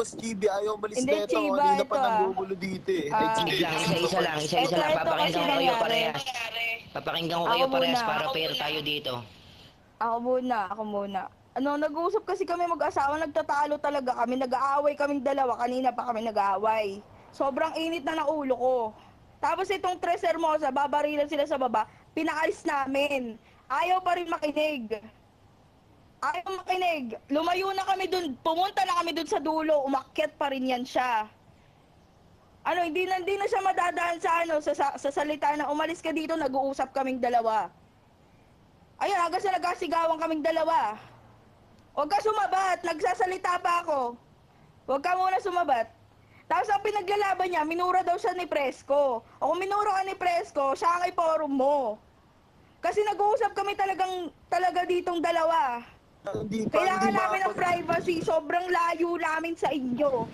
Boss Chibi, ayaw malis Hindi, na ito. Chiba, Kanina ito, pa nanggugulo dito eh. Ay, Wait lang, isa-isa lang, isa-isa Ito, lang. ito kasi Papakinggan ko kayo nangyari. parehas. Papakinggan ko Ako kayo parehas muna. para fair tayo dito. Ako muna. Ano, nag-uusap kasi kami mag-asawa, nagtatalo talaga kami, nag-aaway kaming dalawa, kanina pa kami nag-aaway. Sobrang init na ng ulo ko. Tapos itong Tres Hermosa, babarilan sila sa baba, pinaalis namin. Ayaw pa rin makinig. Ayaw makinig. Lumayo na kami dun, pumunta na kami dun sa dulo, umakyat pa rin yan siya. Ano, hindi na siya madadaan sa ano, sa salita na umalis ka dito, nag-uusap kaming dalawa. Ayun, hanggang sa nagkasigawan kaming dalawa. Huwag ka sumabat, nagsasalita pa ako. Huwag ka muna sumabat. Tapos ang pinaglalaban niya, minura daw siya ni Presko. O kung minura ka ni Presko, siya ang iporum mo. Kasi nag-uusap kami talaga ditong dalawa. hindi Kailangan namin ng makapag- privacy, sobrang layo namin sa inyo.